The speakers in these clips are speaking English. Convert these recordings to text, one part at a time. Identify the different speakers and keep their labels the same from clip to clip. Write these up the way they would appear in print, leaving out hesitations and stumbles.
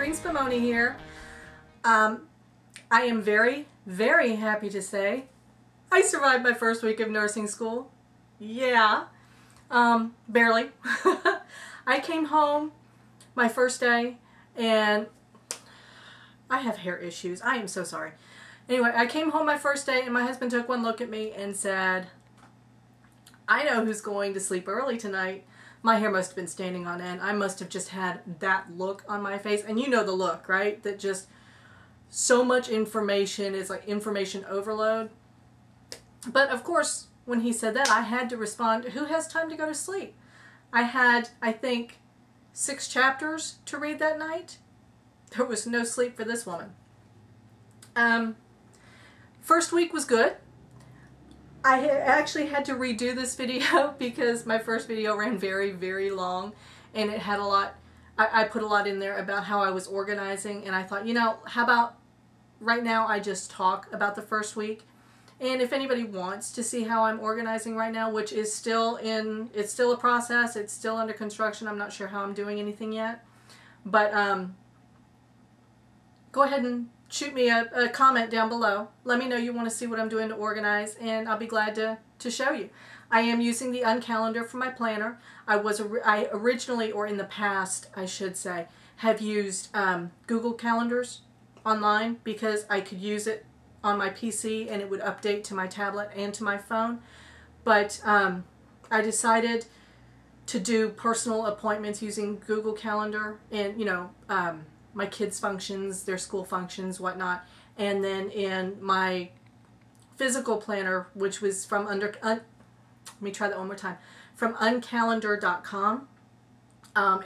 Speaker 1: Queen Spumoni here. I am very, very happy to say I survived my first week of nursing school. Yeah, barely. I came home my first day and I have hair issues. I am so sorry. Anyway, I came home my first day and my husband took one look at me and said, I know who's going to sleep early tonight. My hair must have been standing on end. I must have just had that look on my face. And you know the look, right? That just so much information is like information overload. But of course, when he said that, I had to respond, who has time to go to sleep? I had, I think, 6 chapters to read that night. There was no sleep for this woman. First week was good. I actually had to redo this video because my first video ran very, very long and it had a lot, I put a lot in there about how I was organizing, and I thought, you know, how about right now I just talk about the first week, and if anybody wants to see how I'm organizing right now, which is still it's still a process, it's still under construction, I'm not sure how I'm doing anything yet, but go ahead and shoot me a comment down below. Let me know you want to see what I'm doing to organize, and I'll be glad to show you. I am using the uncalendar for my planner. I originally, or in the past, I should say, have used Google Calendars online because I could use it on my PC and it would update to my tablet and to my phone. But I decided to do personal appointments using Google Calendar, and, you know, my kids' functions, their school functions, whatnot, and then in my physical planner, which was from let me try that one more time, from uncalendar.com.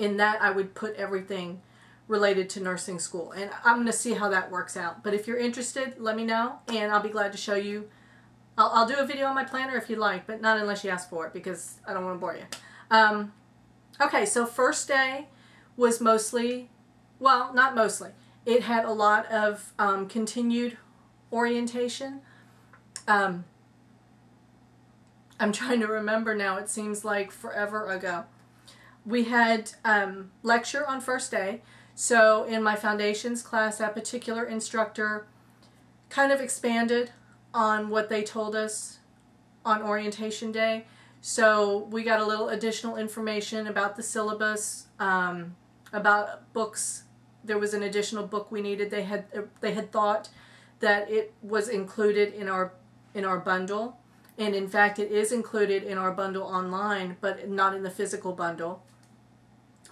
Speaker 1: In that I would put everything related to nursing school, and I'm going to see how that works out. But if you're interested, let me know, and I'll be glad to show you. I'll do a video on my planner if you'd like, but not unless you ask for it, because I don't want to bore you. Okay, so first day was mostly, well, not mostly. It had a lot of continued orientation. I'm trying to remember now. It seems like forever ago. We had lecture on first day. So in my foundations class, that particular instructor kind of expanded on what they told us on orientation day. So we got a little additional information about the syllabus, about books. There was an additional book we needed. They had thought that it was included in our bundle, and in fact it is included in our bundle online, but not in the physical bundle.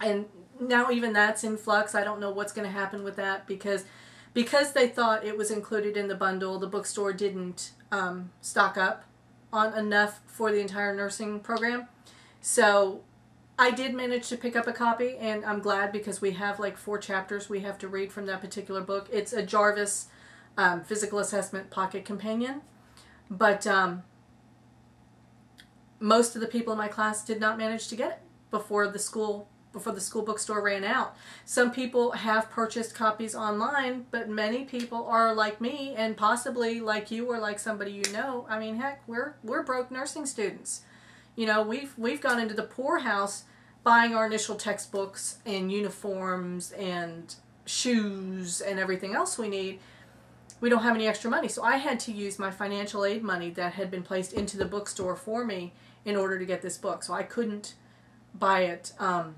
Speaker 1: And now even that's in flux. I don't know what's going to happen with that, because they thought it was included in the bundle, the bookstore didn't stock up on enough for the entire nursing program. So I did manage to pick up a copy, and I'm glad, because we have like 4 chapters we have to read from that particular book. It's a Jarvis Physical Assessment Pocket Companion, but most of the people in my class did not manage to get it before the school bookstore ran out. Some people have purchased copies online, but many people are like me, and possibly like you or like somebody you know. I mean, heck, we're broke nursing students. You know, we've gone into the poorhouse buying our initial textbooks and uniforms and shoes and everything else we need. We don't have any extra money, so I had to use my financial aid money that had been placed into the bookstore for me in order to get this book. So I couldn't buy it on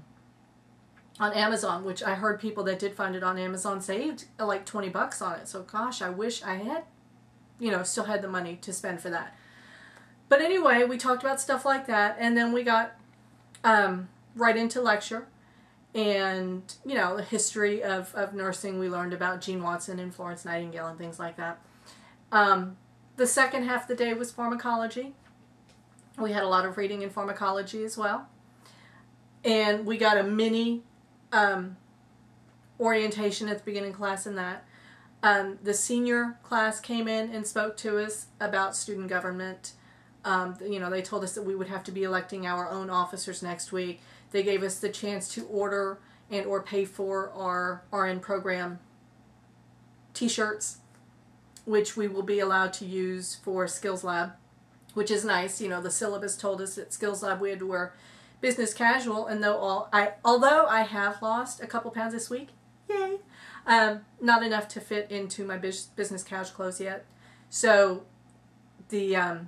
Speaker 1: Amazon, which I heard people that did find it on Amazon saved like 20 bucks on it. So gosh, I wish I had, you know, still had the money to spend for that. But anyway, we talked about stuff like that, and then we got right into lecture. And, you know, the history of nursing. We learned about Jean Watson and Florence Nightingale and things like that. The second half of the day was pharmacology. We had a lot of reading in pharmacology as well. And we got a mini orientation at the beginning class in that. The senior class came in and spoke to us about student government. You know, they told us that we would have to be electing our own officers next week. They gave us the chance to order and or pay for our RN program t-shirts, which we will be allowed to use for Skills Lab, which is nice. You know, the syllabus told us at Skills Lab we had to wear business casual, and although I have lost a couple pounds this week, yay, Not enough to fit into my business couch clothes yet. So the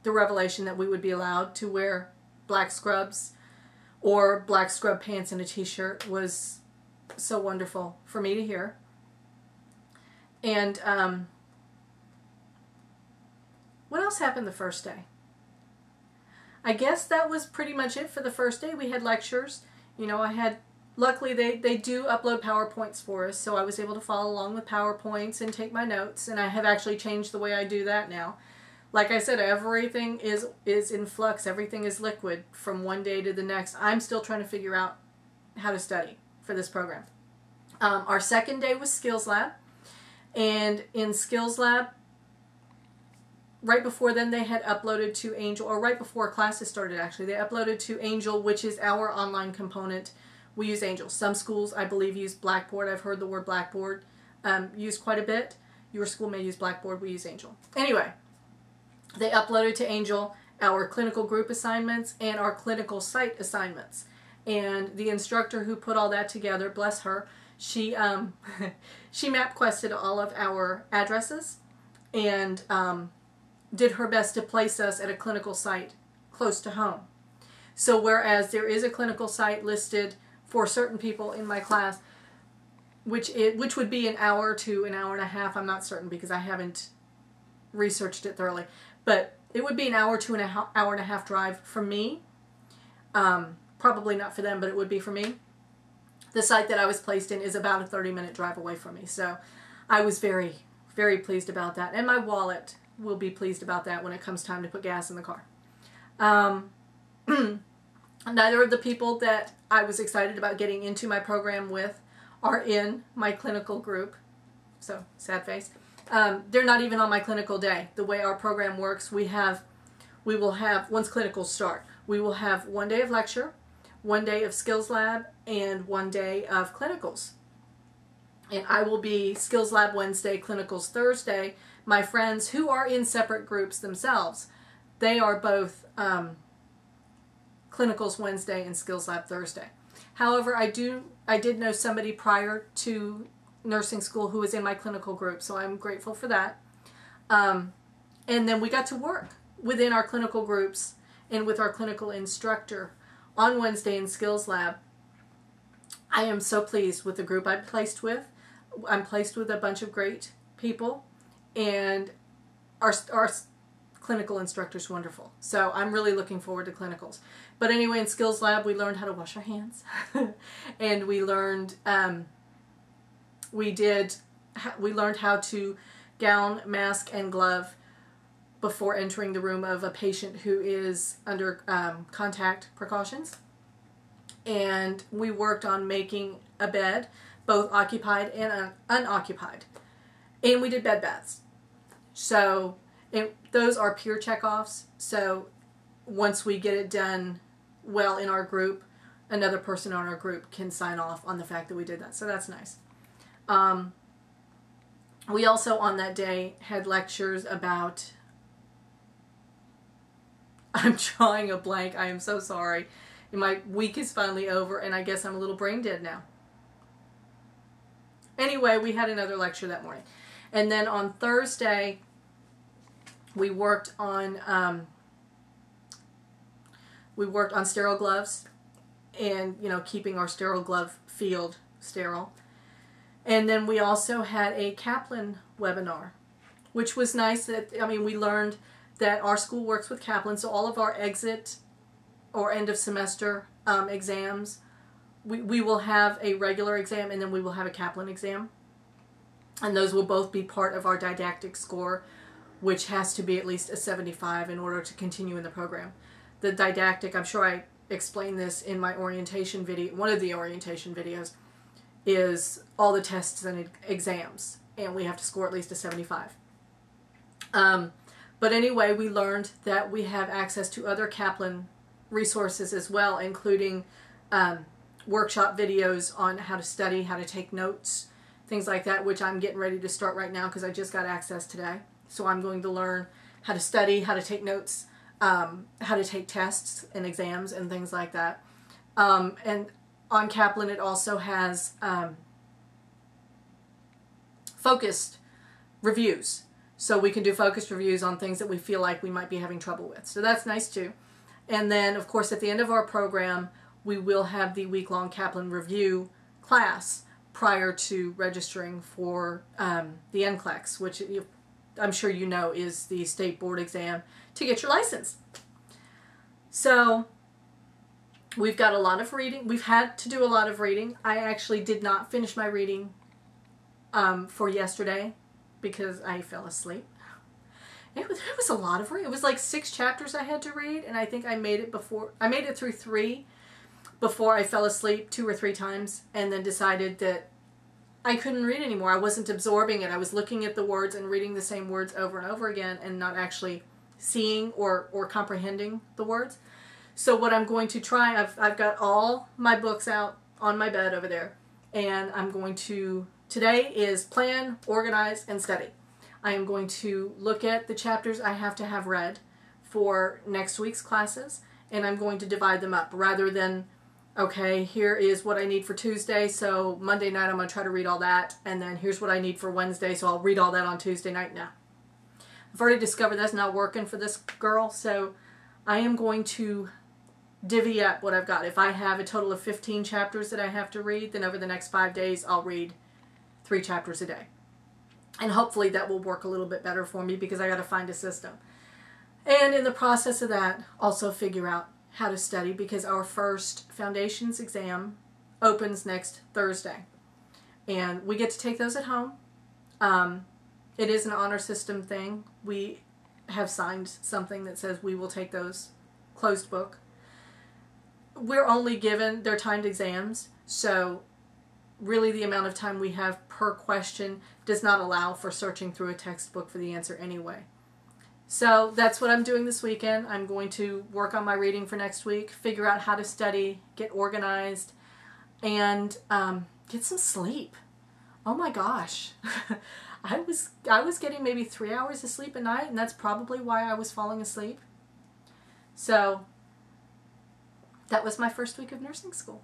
Speaker 1: revelation that we would be allowed to wear black scrubs or black scrub pants and a t-shirt was so wonderful for me to hear. And what else happened the first day? I guess that was pretty much it for the first day. We had lectures. You know, luckily they do upload PowerPoints for us, so I was able to follow along with PowerPoints and take my notes, and I have actually changed the way I do that now. Like I said, everything is in flux. Everything is liquid from one day to the next. I'm still trying to figure out how to study for this program. Our second day was Skills Lab, and in Skills Lab, right before then they had uploaded to Angel, or right before classes started actually, they uploaded to Angel, which is our online component. We use Angel. Some schools, I believe, use Blackboard. I've heard the word Blackboard used quite a bit. Your school may use Blackboard. We use Angel. Anyway, they uploaded to Angel our clinical group assignments and our clinical site assignments. And the instructor who put all that together, bless her, she she MapQuested all of our addresses and did her best to place us at a clinical site close to home. So whereas there is a clinical site listed for certain people in my class, which would be an hour to an hour and a half, I'm not certain because I haven't researched it thoroughly, but it would be an hour to an hour and a half drive for me. Probably not for them, but it would be for me. The site that I was placed in is about a 30-minute drive away from me, so I was very, very pleased about that, and my wallet will be pleased about that when it comes time to put gas in the car. Neither of the people that I was excited about getting into my program with are in my clinical group, so sad face. They're not even on my clinical day. The way our program works, we will have, once clinicals start, we will have 1 day of lecture, 1 day of Skills Lab, and 1 day of clinicals. And I will be Skills Lab Wednesday, clinicals Thursday. My friends who are in separate groups themselves, they are both clinicals Wednesday and Skills Lab Thursday. However, I did know somebody prior to nursing school who was in my clinical group, so I'm grateful for that. And then we got to work within our clinical groups and with our clinical instructor on Wednesday in Skills Lab. I am so pleased with the group I'm placed with. I'm placed with a bunch of great people, and our clinical instructor is wonderful. So I'm really looking forward to clinicals. But anyway, in Skills Lab, we learned how to wash our hands, and we learned we learned how to gown, mask, and glove before entering the room of a patient who is under contact precautions. And we worked on making a bed, both occupied and unoccupied. And we did bed baths. So those are peer check-offs. So once we get it done well in our group, another person on our group can sign off on the fact that we did that. So that's nice. We also on that day had lectures about, I'm drawing a blank, I am so sorry. My week is finally over and I guess I'm a little brain dead now. Anyway, we had another lecture that morning. And then on Thursday, we worked on sterile gloves and, you know, keeping our sterile glove field sterile. And then we also had a Kaplan webinar, which was nice. That, I mean, we learned that our school works with Kaplan, so all of our exit or end of semester exams, we will have a regular exam and then we will have a Kaplan exam. And those will both be part of our didactic score, which has to be at least a 75 in order to continue in the program. The didactic, I'm sure I explained this in my orientation video, one of the orientation videos, is all the tests and exams, and we have to score at least a 75. But anyway, we learned that we have access to other Kaplan resources as well, including workshop videos on how to study, how to take notes, things like that, which I'm getting ready to start right now because I just got access today. So I'm going to learn how to study, how to take notes, how to take tests and exams and things like that. And on Kaplan it also has focused reviews. So we can do focused reviews on things that we feel like we might be having trouble with. So that's nice too. And then, of course, at the end of our program, we will have the week-long Kaplan review class prior to registering for the NCLEX, which I'm sure you know is the state board exam to get your license. So we've got a lot of reading. We've had to do a lot of reading. I actually did not finish my reading for yesterday because I fell asleep. It was a lot of reading. It was like 6 chapters I had to read, and I think I made it through 3 before I fell asleep 2 or 3 times, and then decided that I couldn't read anymore. I wasn't absorbing it. I was looking at the words and reading the same words over and over again and not actually seeing or comprehending the words. So what I'm going to try, I've got all my books out on my bed over there, and I'm going to, today is plan, organize, and study. I am going to look at the chapters I have to have read for next week's classes, and I'm going to divide them up rather than, okay, here is what I need for Tuesday, so Monday night I'm going to try to read all that, and then here's what I need for Wednesday, so I'll read all that on Tuesday night. No. I've already discovered that's not working for this girl, so I am going to divvy up what I've got. If I have a total of 15 chapters that I have to read, then over the next 5 days I'll read 3 chapters a day. And hopefully that will work a little bit better for me because I got to find a system. And in the process of that, also figure out how to study because our first foundations exam opens next Thursday. And we get to take those at home. It is an honor system thing. We have signed something that says we will take those closed book. We're only given, they're timed exams, so really the amount of time we have per question does not allow for searching through a textbook for the answer anyway. So that's what I'm doing this weekend. I'm going to work on my reading for next week, figure out how to study, get organized, and get some sleep. Oh my gosh. I was getting maybe 3 hours of sleep a night, and that's probably why I was falling asleep. So that was my first week of nursing school.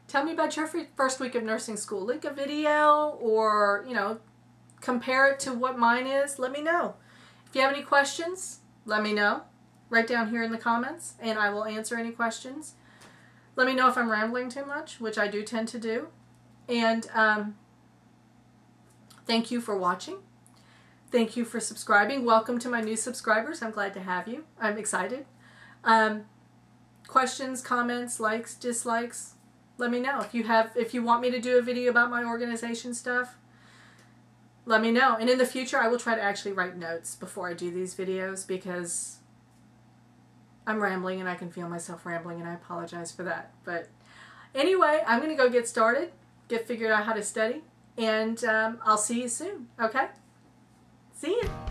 Speaker 1: Tell me about your first week of nursing school. Link a video or, compare it to what mine is. Let me know. If you have any questions, let me know. Write down here in the comments and I will answer any questions. Let me know if I'm rambling too much, which I do tend to do. And thank you for watching. Thank you for subscribing. Welcome to my new subscribers. I'm glad to have you. I'm excited. Questions, comments, likes, dislikes, let me know. If you want me to do a video about my organization stuff, let me know. And in the future, I will try to actually write notes before I do these videos because I'm rambling and I can feel myself rambling and I apologize for that. But anyway, I'm going to go get started, get figured out how to study, and I'll see you soon, okay? See you.